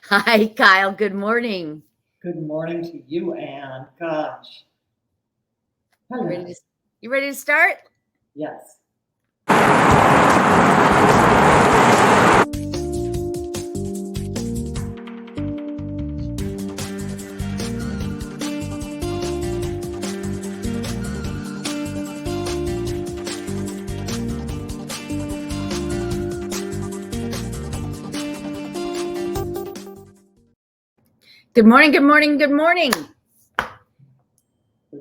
Hi, Kyle. Good morning. Good morning to you, Anne. Gosh. You Hello. ready to you ready to start? Yes. Good morning, good morning, good morning. Good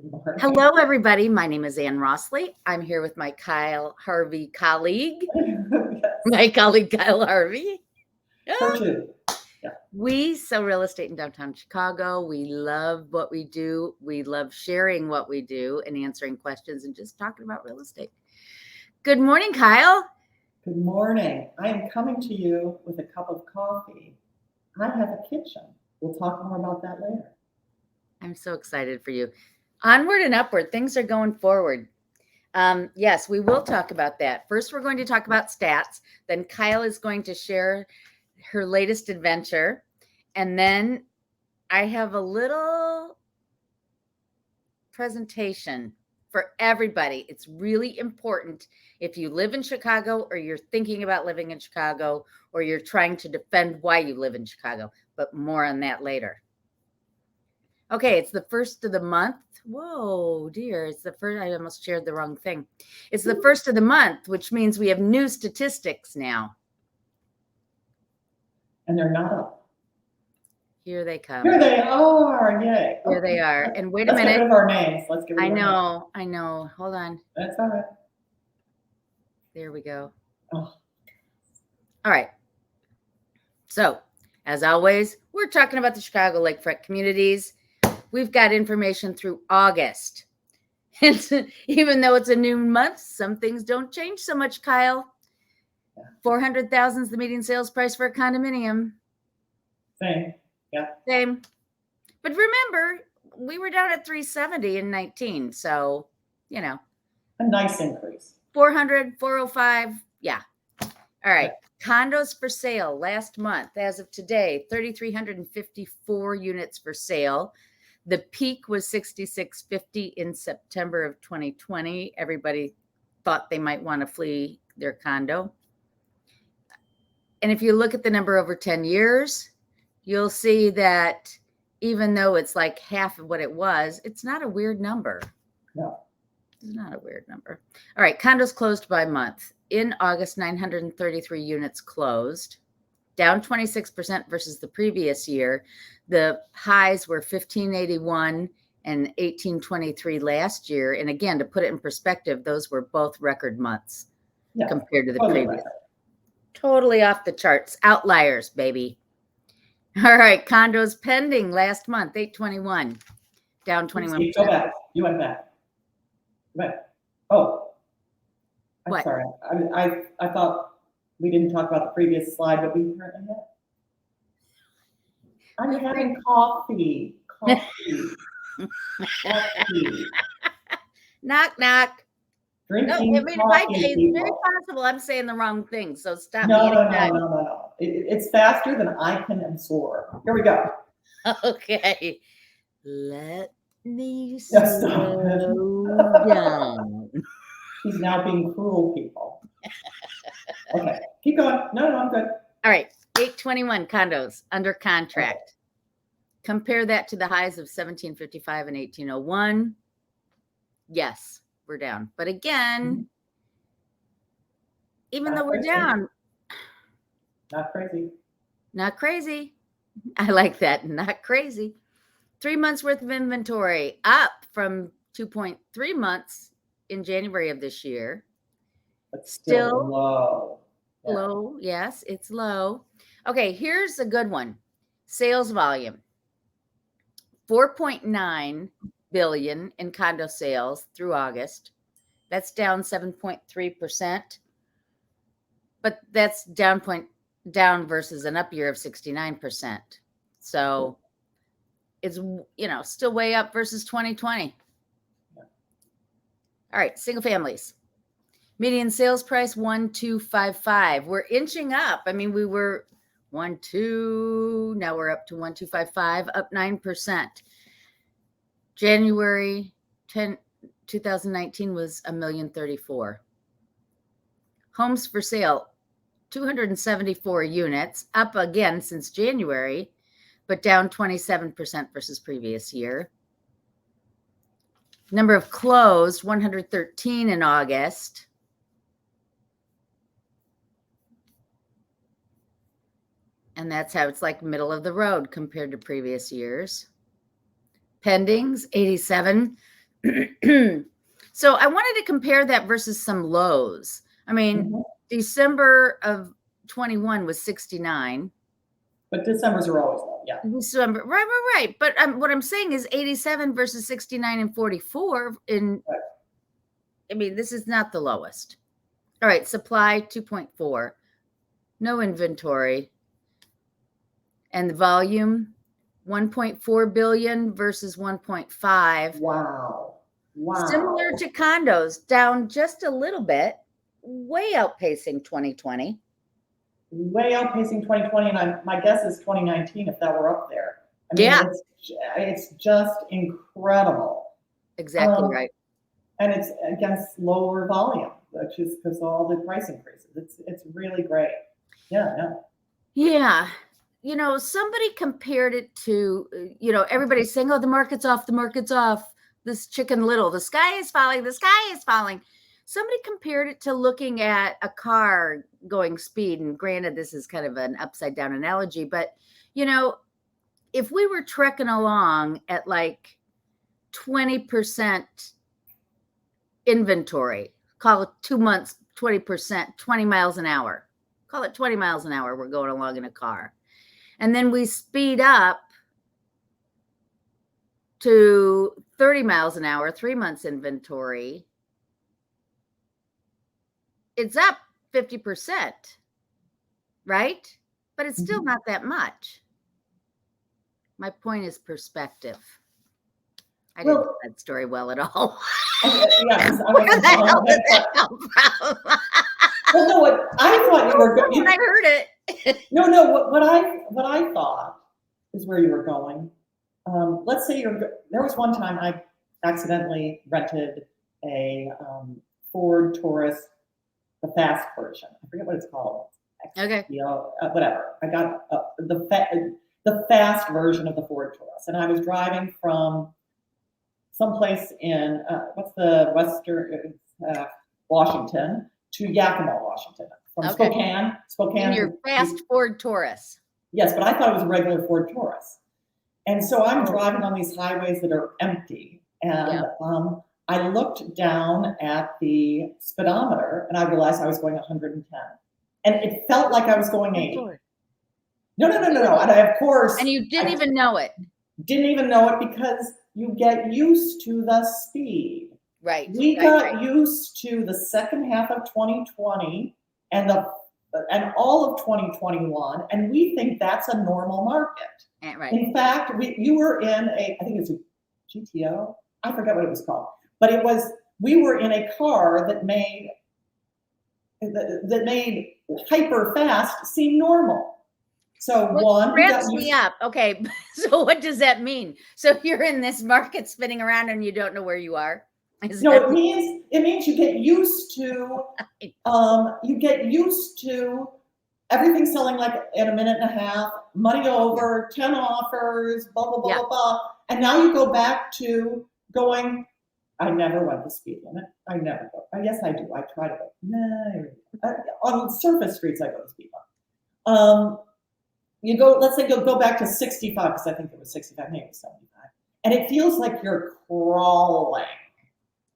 morning. Hello, everybody. My name is Ann Rossley. I'm here with my Kyle Harvey colleague, Yes. my colleague Kyle Harvey. Her too. We sell real estate in downtown Chicago. We love what we do. We love sharing what we do and answering questions and just talking about real estate. Good morning, Kyle. Good morning. I am coming to you with a cup of coffee. I have a kitchen. We'll talk more about that later. I'm so excited for you. Onward and upward, things are going forward. Yes, we will talk about that. First, we're going to talk about stats. Then Kyle is going to share her latest adventure. And then I have a little presentation for everybody. It's really important if you live in Chicago or you're thinking about living in Chicago or you're trying to defend why you live in Chicago, but more on that later. Okay, it's the first of the month. Whoa, dear. It's the first. I almost shared the wrong thing. It's the first of the month, which means we have new statistics now. And they're not up. Here they come. Here they are. Yay. Here they are. And wait a Let's get minute. rid of our names. Let's get rid of our names. I know. Hold on. That's all right. There we go. Oh. All right. So, as always, we're talking about the Chicago lakefront communities. We've got information through August. And even though it's a new month, some things don't change so much, Kyle. 400,000 is the median sales price for a condominium. Same. Yeah. Same. But remember, we were down at 370 in 19. So, you know. A nice increase. 400, 405. Yeah. All right. Yeah. Condos for sale last month, as of today, 3,354 units for sale. The peak was 6,650 in September of 2020. Everybody thought they might want to flee their condo. And if you look at the number over 10 years, you'll see that even though it's like half of what it was, it's not a weird number. No. It's not a weird number. All right, condos closed by month. In August, 933 units closed, down 26% versus the previous year. The highs were 1,581 and 1,823 last year. And again, to put it in perspective, those were both record months compared to the previous. Totally off the charts. Outliers, baby. All right, condos pending last month, 821, down 21%. Go back. You went back. But oh, I'm what? Sorry. I thought we didn't talk about the previous slide, but we apparently have. I'm having coffee. Coffee. Knock, knock. Drinking no, I mean, coffee. It's very possible I'm saying the wrong thing, so stop me anytime. No. It's faster than I can absorb. Here we go. Okay. Let me slow down. He's now being cruel, people. Okay, keep going. No, I'm good. All right, 821 condos under contract. Okay. Compare that to the highs of 1755 and 1801. Yes, we're down. But again, even though we're down. Not crazy. Not crazy. I like that. Not crazy. 3 months worth of inventory, up from 2.3 months in January of this year. But still low. Low, yes, it's low. Okay, here's a good one. Sales volume. 4.9 billion in condo sales through August. That's down 7.3%. But that's down versus an up year of 69%. So it's, still way up versus 2020. All right, single families. Median sales price 1,255. We're inching up. I mean, we were 12. Now we're up to 1255, up 9%. January 10, 2019 was 1,034,000. Homes for sale, 274 units, up again since January, but down 27% versus previous year. Number of closed, 113 in August. And that's how it's like middle of the road compared to previous years. Pendings, 87. So I wanted to compare that versus some lows. I mean, December of 21 was 69. But Decembers are always low, yeah. December, right. But what I'm saying is 87 versus 69 and 44. I mean, this is not the lowest. All right, supply 2.4. No inventory. And the volume, 1.4 billion versus 1.5. Wow. Similar to condos, down just a little bit, way outpacing 2020. Way outpacing 2020, and my guess is 2019 if that were up there. I mean, Yeah, it's just incredible. Exactly right. And it's against lower volume, which is because all the price increases. It's really great. Yeah. You know, somebody compared it to, everybody's saying, oh, the market's off. This Chicken Little, the sky is falling. Somebody compared it to looking at a car going speed. And granted, this is kind of an upside down analogy, but, if we were trekking along at like 20% inventory, call it 2 months, 20%, 20 miles an hour, call it 20 miles an hour, we're going along in a car. And then we speed up to 30 miles an hour, 3 months inventory. It's up 50%, right? But it's still not that much. My point is perspective. I didn't know that story well at all. Yeah, Where the hell did that come from? Well, no, what I thought you were going. I heard it. No. What I thought is where you were going. Let's say there was one time I accidentally rented a Ford Taurus, the fast version. I forget what it's called. Okay. Whatever. I got the fast version of the Ford Taurus, and I was driving from someplace in what's the western Washington to Yakima, Washington, from Spokane. In your fast Ford Taurus. Yes, but I thought it was a regular Ford Taurus. And so I'm driving on these highways that are empty. And I looked down at the speedometer and I realized I was going 110. And it felt like I was going 80. No. And I, of course. And you didn't even know it. Didn't even know it because you get used to the speed. Right. We got used to the second half of 2020 and all of 2021, and we think that's a normal market. Right. In fact, you were in I think it was a GTO. I forget what it was called, but we were in a car that made hyper fast seem normal. So ramps me up. Okay, so what does that mean? So you're in this market spinning around and you don't know where you are? It means you get used to everything selling like in a minute and a half, money over, 10 offers, blah blah blah blah. And now you go back to going. I never went the speed limit. I never go. Yes, I do. I try to go. On surface streets, I go the speed limit. You go. Let's say go back to 65 because I think it was 65, maybe 75, and it feels like you're crawling.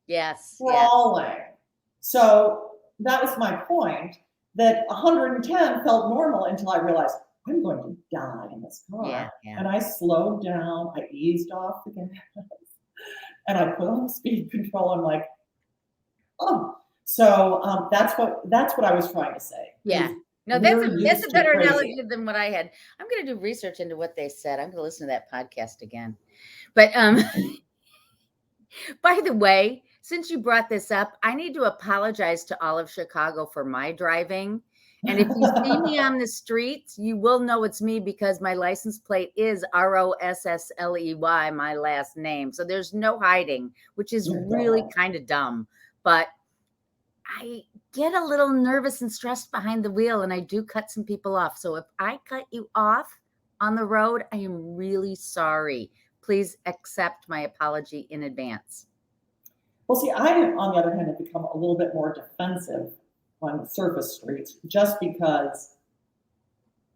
Yes. Crawling. Yes. So that was my point, that 110 felt normal until I realized I'm going to die in this car. Yeah. And I slowed down, I eased off the gas, and I put on speed control. I'm like, oh. So that's what I was trying to say. Yeah. No, that's a better analogy than what I had. I'm going to do research into what they said. I'm going to listen to that podcast again. But by the way, since you brought this up, I need to apologize to all of Chicago for my driving. And if you see me on the streets, you will know it's me because my license plate is Rossley, my last name. So there's no hiding, which is really kind of dumb. But I get a little nervous and stressed behind the wheel, and I do cut some people off. So if I cut you off on the road, I am really sorry. Please accept my apology in advance. Well, see, I, on the other hand, have become a little bit more defensive on surface streets just because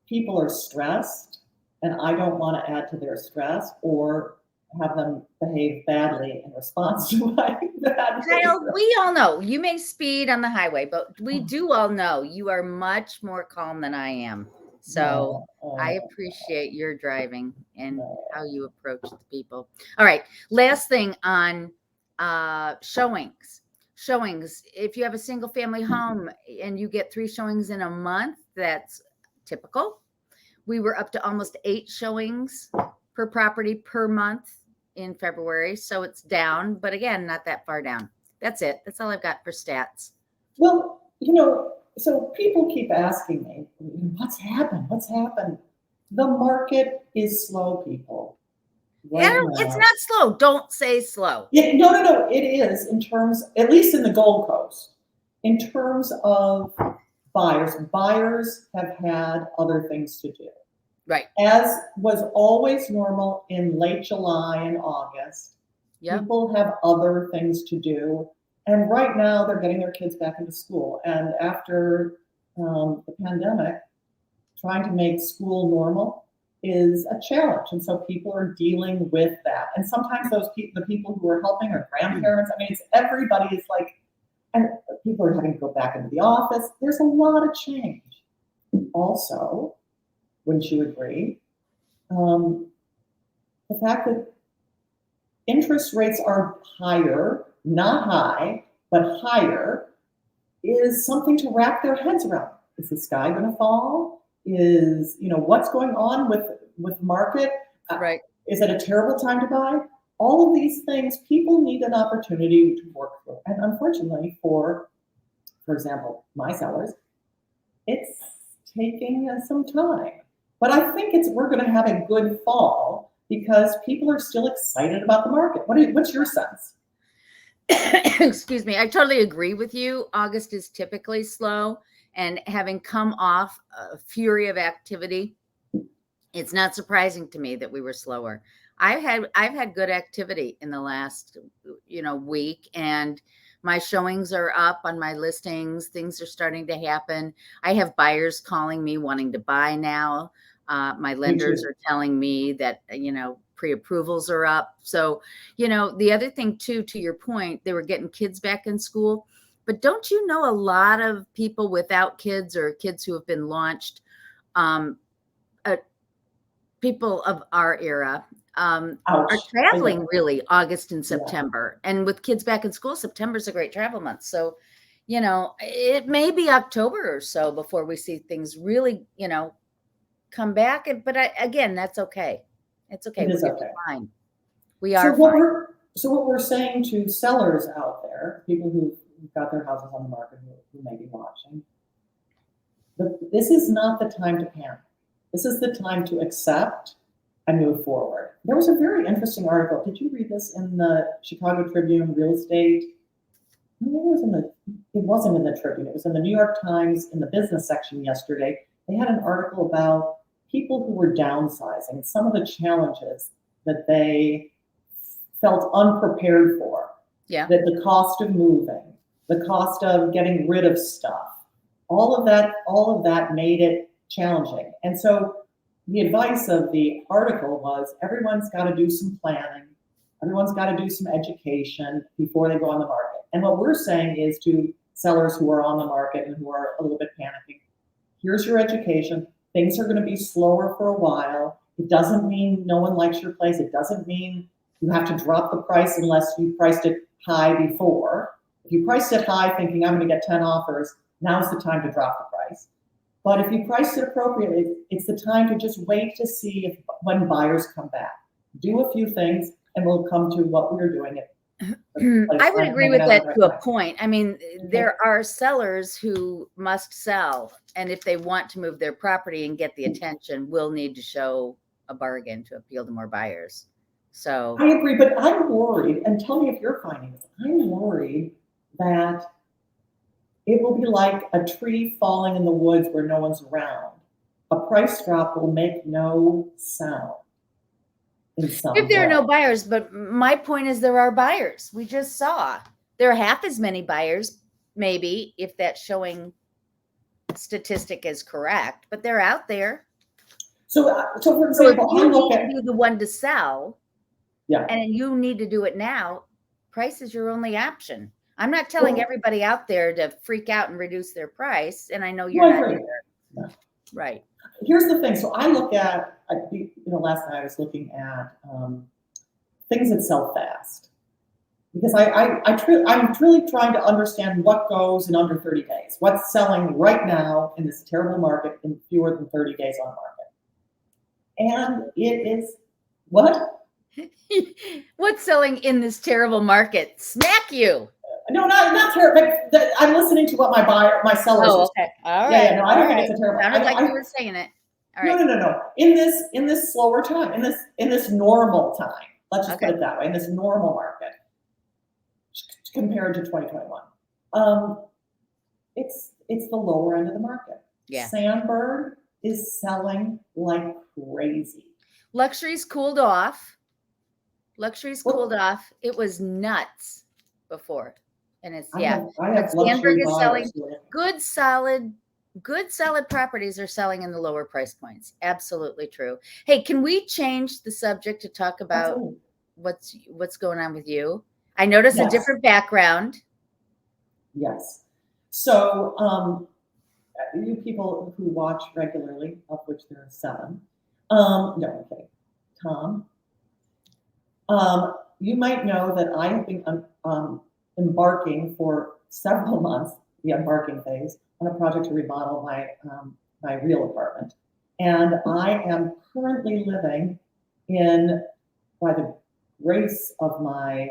people are stressed and I don't want to add to their stress or have them behave badly in response to my bad behavior. Kyle, we all know you may speed on the highway, but we do all know you are much more calm than I am. So I appreciate your driving and how you approach the people. All right. Last thing on showings. If you have a single family home and you get 3 showings in a month, that's typical. We were up to almost 8 showings per property per month in February. So it's down, but again, not that far down. That's it. That's all I've got for stats. Well, so people keep asking me, what's happened? What's happened? The market is slow, people. Right it's not slow. Don't say slow. Yeah, no. It is in terms, at least in the Gold Coast, in terms of buyers. Buyers have had other things to do. Right. As was always normal in late July and August, people have other things to do. And right now they're getting their kids back into school. And after the pandemic, trying to make school normal is a challenge. And so people are dealing with that. And sometimes the people who are helping are grandparents. I mean, everybody is like, and people are having to go back into the office. There's a lot of change. Also, wouldn't you agree? The fact that interest rates are higher, not high, but higher, is something to wrap their heads around. Is the sky going to fall? Is, what's going on with market? Right. Is it a terrible time to buy? All of these things, people need an opportunity to work through. And unfortunately, for example, my sellers, it's taking some time. But I think we're going to have a good fall because people are still excited about the market. What's your sense? Excuse me. I totally agree with you. August is typically slow, and having come off a fury of activity, it's not surprising to me that we were slower. I've had good activity in the last, week, and my showings are up on my listings. Things are starting to happen. I have buyers calling me wanting to buy now. My lenders are telling me that, pre-approvals are up. So, the other thing too, to your point, they were getting kids back in school. But don't you know a lot of people without kids or kids who have been launched, people of our era, are traveling really August and September. Yeah. And with kids back in school, September is a great travel month. So, it may be October or so before we see things really, come back. But again, that's okay. It's okay. We're fine. We are fine. So what we're saying to sellers out there, people who've got their houses on the market who may be watching, this is not the time to panic. This is the time to accept and move forward. There was a very interesting article. Did you read this in the Chicago Tribune Real Estate? It wasn't in the Tribune. It was in the New York Times in the business section yesterday. They had an article about people who were downsizing and some of the challenges that they felt unprepared for. Yeah. That the cost of moving, the cost of getting rid of stuff, all of that made it challenging. And so the advice of the article was everyone's got to do some planning. Everyone's got to do some education before they go on the market. And what we're saying is to sellers who are on the market and who are a little bit panicking, here's your education. Things are going to be slower for a while. It doesn't mean no one likes your place. It doesn't mean you have to drop the price unless you priced it high before. If you priced it high thinking I'm going to get 10 offers, now's the time to drop the price. But if you priced it appropriately, it's the time to just wait to see when buyers come back. Do a few things and we'll come to what we're doing I would agree with that to a point. I mean, Okay. there are sellers who must sell, and if they want to move their property and get the attention, will need to show a bargain to appeal to more buyers. So I agree, but I'm worried, and tell me if you're finding this. I'm worried that it will be like a tree falling in the woods where no one's around. A price drop will make no sound in some if there are way. no buyers, but my point is there are buyers. We just saw there are half as many buyers, maybe, if that showing statistic is correct, but they're out there. So for So if example, I you look need at to be the one to sell, yeah. and you need to do it now, price is your only option. I'm not telling Well, everybody out there to freak out and reduce their price, and I know no, you're I not agree. either. No. Right. Here's the thing. So I look at, last night I was looking at things that sell fast because I'm truly trying to understand what goes in under 30 days, what's selling right now in this terrible market in fewer than 30 days on market. And it is what? What's selling in this terrible market? Smack you. No, not terrible. I'm listening to what my sellers. Oh, okay. All right. Yeah. No, I don't think it's a terrible. Sounded like you were saying it. All right. No. In this slower time, in this normal time, let's just put it that way, in this normal market, compared to 2021, it's the lower end of the market. Yeah. Sandberg is selling like crazy. Luxury's cooled off. Cooled off. It was nuts before, and it's I have Sandberg is selling buyers. good solid properties are selling in the lower price points. Absolutely true. Hey, can we change the subject to talk about what's going on with you? I noticed a different background. Yes. So you people who watch regularly, of which there are 7, no, okay, Tom, you might know that I have been embarking for several months, the embarking phase, on a project to remodel my real apartment. And I am currently living in, by the grace of my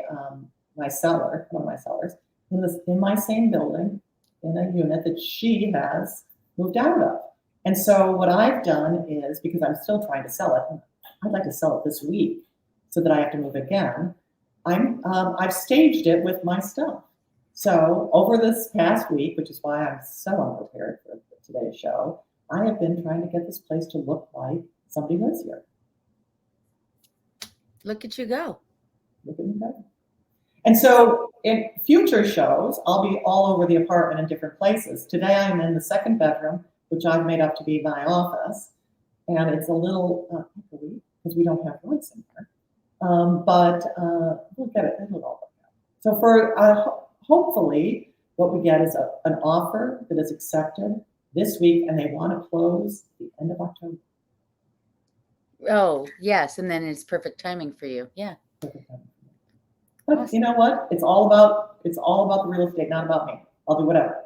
my seller, one of my sellers, in my same building, in a unit that she has moved out of. And so what I've done is, because I'm still trying to sell it, I'd like to sell it this week so that I have to move again. I've staged it with my stuff. So over this past week, which is why I'm so unprepared for today's show, I have been trying to get this place to look like somebody lives here. Look at you go. Look at me go. And so in future shows, I'll be all over the apartment in different places. Today I'm in the 2nd bedroom, which I've made up to be my office. And it's a little echoey because we don't have lights in here. But we'll get it. It'll all work out. So for hopefully what we get is an offer that is accepted this week, and they want to close at the end of October. Oh, yes. And then it's perfect timing for you. Yeah. Perfect timing. But you know what? It's all about the real estate, not about me. I'll do whatever.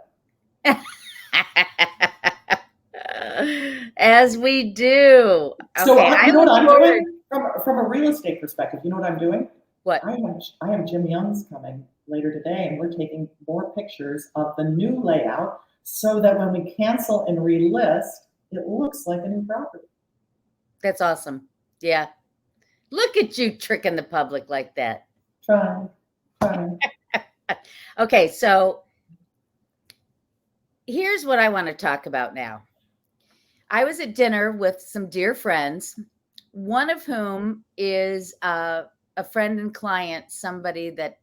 As we do. So okay, you know what I'm doing from a real estate perspective? You know what I'm doing? What? I have Jim Young's coming later today, and we're taking more pictures of the new layout so that when we cancel and relist, it looks like a new property. That's awesome. Yeah. Look at you tricking the public like that. Trying. Okay, so here's what I want to talk about now. I was at dinner with some dear friends, one of whom is a friend and client, somebody that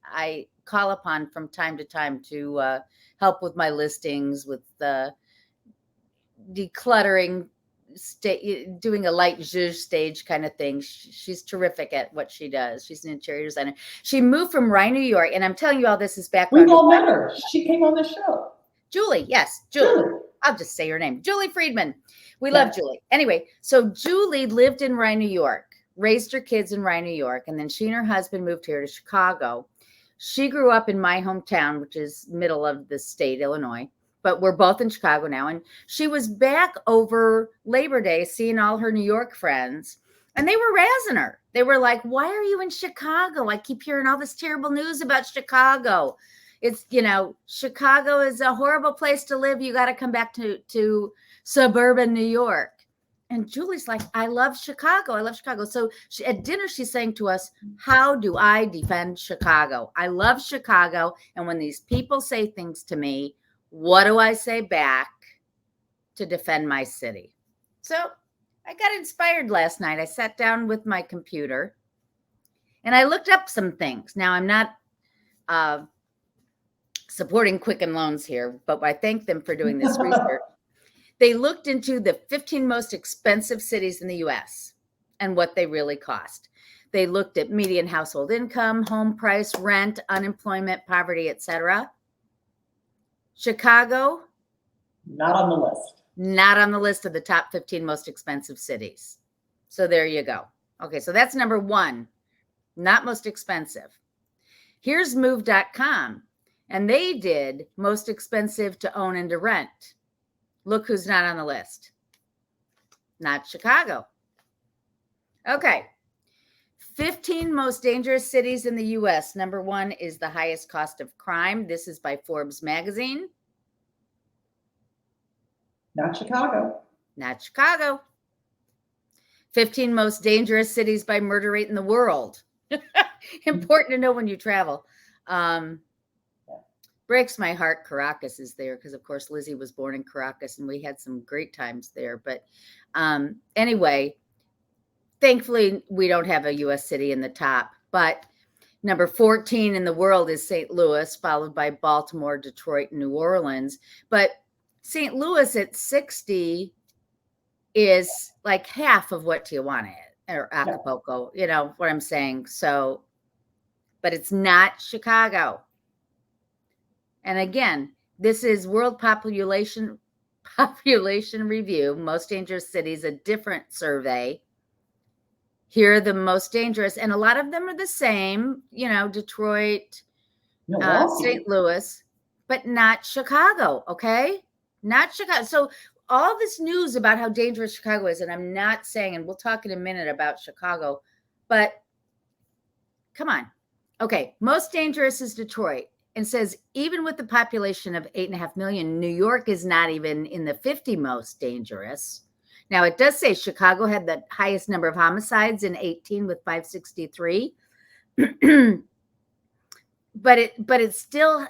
I call upon from time to time to help with my listings, with decluttering, doing a light zhuzh stage kind of thing. She's terrific at what she does. She's an interior designer. She moved from Rye, New York, and I'm telling you all this is background. We've all met her. She came on the show. Julie, yes, Julie. I'll just say her name, Julie Friedman. We love Julie. Anyway, so Julie lived in Rye, New York, raised her kids in Rye, New York, and then she and her husband moved here to Chicago. She grew up in my hometown, which is middle of the state, Illinois, but we're both in Chicago now. And she was back over Labor Day seeing all her New York friends. And they were razzing her. They were like, why are you in Chicago? I keep hearing all this terrible news about Chicago. It's, Chicago is a horrible place to live. You got to come back to suburban New York. And Julie's like, I love Chicago. I love Chicago. So at dinner, she's saying to us, how do I defend Chicago? I love Chicago. And when these people say things to me, what do I say back to defend my city? So I got inspired last night. I sat down with my computer and I looked up some things. Now, I'm not supporting Quicken Loans here, but I thank them for doing this research. They looked into the 15 most expensive cities in the U.S. and what they really cost. They looked at median household income, home price, rent, unemployment, poverty, etc. Chicago, not on the list. Not on the list of the top 15 most expensive cities. So there you go. Okay, so that's number one, not most expensive. Here's move.com, and they did most expensive to own and to rent. Look who's not on the list. Not Chicago. Okay. 15 most dangerous cities in the U.S. Number one is the highest cost of crime. This is by Forbes magazine. Not Chicago. Not Chicago. 15 most dangerous cities by murder rate in the world. Important to know when you travel. Breaks my heart Caracas is there because, of course, Lizzie was born in Caracas and we had some great times there. But anyway, thankfully, we don't have a U.S. city in the top. But number 14 in the world is St. Louis, followed by Baltimore, Detroit, and New Orleans. But St. Louis at 60 is like half of what Tijuana is, or Acapulco, you know what I'm saying? So, but it's not Chicago. And again, this is World Population Review, Most Dangerous Cities, a different survey. Here are the most dangerous, and a lot of them are the same, Detroit, St. Louis, but not Chicago, okay? Not Chicago. So all this news about how dangerous Chicago is, and I'm not saying, and we'll talk in a minute about Chicago, but come on. Okay, most dangerous is Detroit. And says, even with the population of 8.5 million, New York is not even in the 50 most dangerous. Now, it does say Chicago had the highest number of homicides in 18 with 563. But it still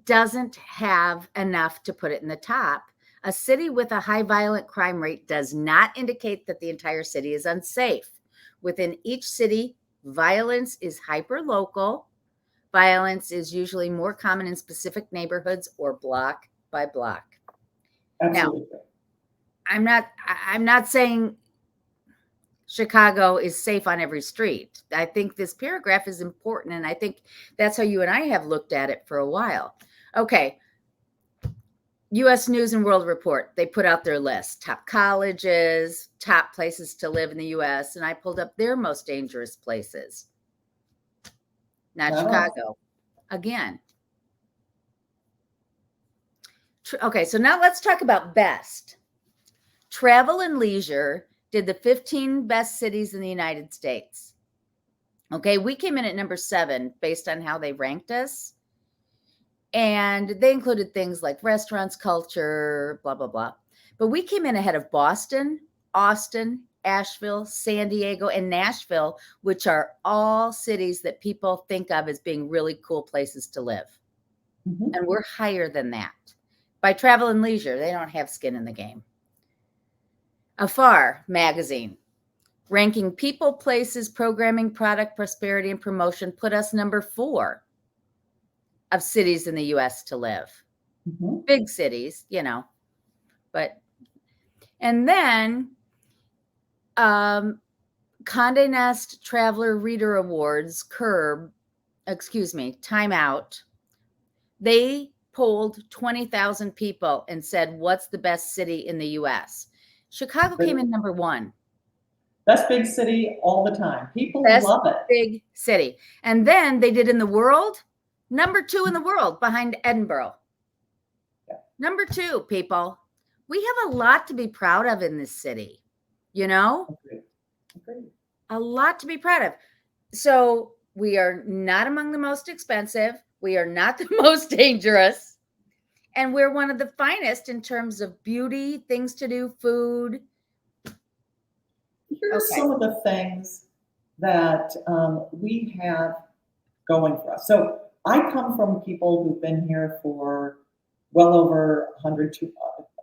doesn't have enough to put it in the top. A city with a high violent crime rate does not indicate that the entire city is unsafe. Within each city, violence is hyper-local. Violence is usually more common in specific neighborhoods or block by block. Absolutely. Now, I'm not saying Chicago is safe on every street. I think this paragraph is important, and I think that's how you and I have looked at it for a while. Okay. U.S. News and World Report, they put out their list, top colleges, top places to live in the U.S., and I pulled up their most dangerous places. Not Chicago. Again. Okay, so now let's talk about best. Travel and Leisure did the 15 best cities in the United States. Okay, we came in at number 7 based on how they ranked us. And they included things like restaurants, culture, blah, blah, blah. But we came in ahead of Boston, Austin, Asheville, San Diego, and Nashville, which are all cities that people think of as being really cool places to live. Mm-hmm. And we're higher than that. By Travel and Leisure, they don't have skin in the game. Afar magazine, ranking people, places, programming, product, prosperity, and promotion, put us number 4 of cities in the U.S. to live. Mm-hmm. Big cities, but, and then Condé Nast Traveler Reader Awards, Time Out. They polled 20,000 people and said, what's the best city in the U.S.? Chicago came in number 1. Best big city all the time. People love it. Big city. And then they did in the world, number 2 in the world behind Edinburgh. Yeah. Number 2, people. We have a lot to be proud of in this city. Okay. Agreed. A lot to be proud of. So we are not among the most expensive. We are not the most dangerous. And we're one of the finest in terms of beauty, things to do, food. Here are Okay. some of the things that we have going for us. So I come from people who've been here for well over 100,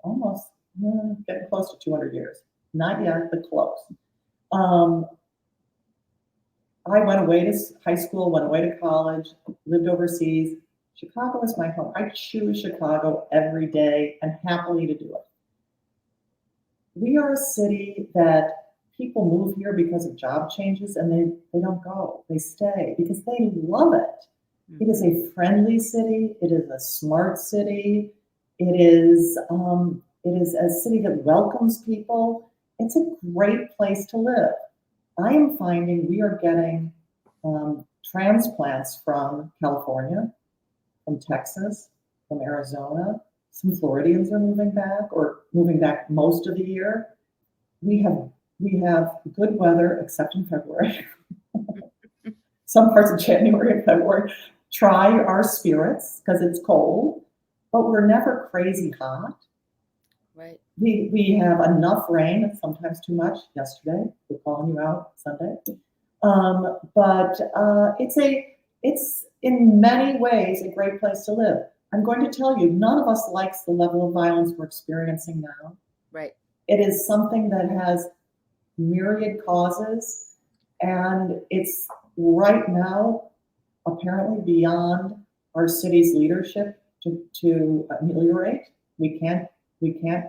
almost getting close to 200 years. Not yet, but close. I went away to high school, went away to college, lived overseas. Chicago is my home. I choose Chicago every day and happily to do it. We are a city that people move here because of job changes and they don't go. They stay because they love it. It is a friendly city. It is a smart city. It is a city that welcomes people. It's a great place to live. I am finding we are getting transplants from California, from Texas, from Arizona. Some Floridians are moving back most of the year. We have good weather except in February. Some parts of January and February. Try our spirits because it's cold, but we're never crazy hot. Right. We have enough rain, sometimes too much. Yesterday, we're calling you out Sunday. But it's in many ways a great place to live. I'm going to tell you, none of us likes the level of violence we're experiencing now. Right. It is something that has myriad causes, and it's right now apparently beyond our city's leadership to ameliorate. We can't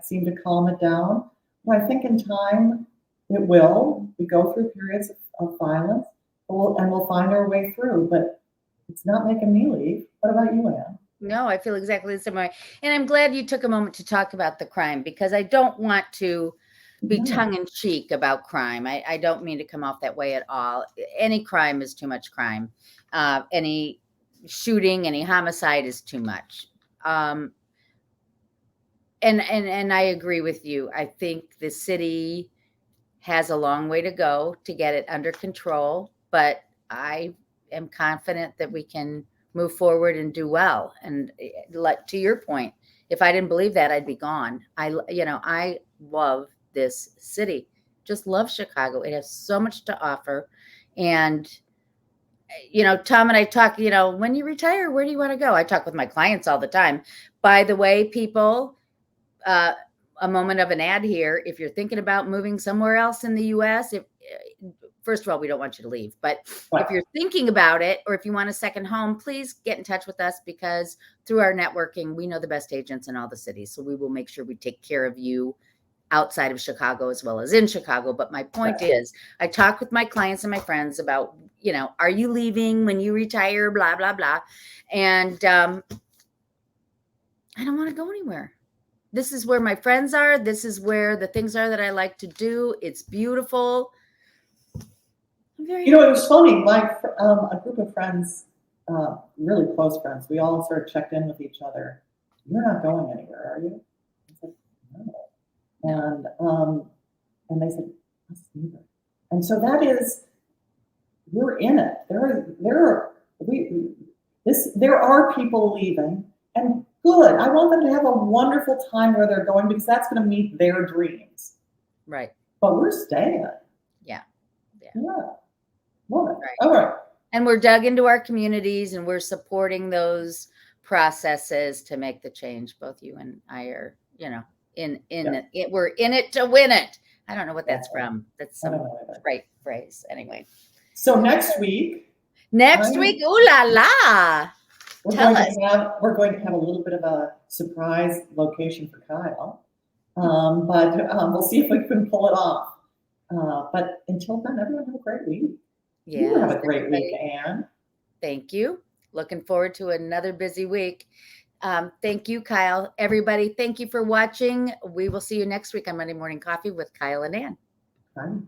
seem to calm it down. But I think in time it will. We go through periods of violence, and we'll find our way through. But it's not making me leave. What about you, Ann? No, I feel exactly the same way. And I'm glad you took a moment to talk about the crime because I don't want to be tongue in cheek about crime. I don't mean to come off that way at all. Any crime is too much crime. Any shooting, any homicide is too much. And I agree with you. I think the city has a long way to go to get it under control, but I am confident that we can move forward and do well. And like to your point, if I didn't believe that, I'd be gone. I love this city. Just love Chicago. It has so much to offer. And Tom and I talk, when you retire, where do you want to go? I talk with my clients all the time. By the way, people, a moment of an ad here. If you're thinking about moving somewhere else in the US, first of all, we don't want you to leave, but if you're thinking about it, or if you want a second home, please get in touch with us because through our networking, we know the best agents in all the cities. So we will make sure we take care of you outside of Chicago as well as in Chicago. But my point is, I talk with my clients and my friends about, are you leaving when you retire, blah, blah, blah. And I don't want to go anywhere. This is where my friends are. This is where the things are that I like to do. It's beautiful. It was funny. A group of friends, really close friends, we all sort of checked in with each other. You're not going anywhere, are you? I said, no. And they said, us neither. And so that is, we're in it. There are people leaving, and good. I want them to have a wonderful time where they're going because that's going to meet their dreams. Right. But we're staying. Yeah. Love it. Right. All right. And we're dug into our communities and we're supporting those processes to make the change. Both you and I are, in it. We're in it to win it. I don't know what that's from. That's some great phrase. Anyway. So next week. Ooh la la. We're going to have a little bit of a surprise location for Kyle. But we'll see if we can pull it off. But until then, everyone have a great week. Yeah. You have a great week, Ann. Thank you. Looking forward to another busy week. Thank you, Kyle. Everybody, thank you for watching. We will see you next week on Monday Morning Coffee with Kyle and Ann. Bye.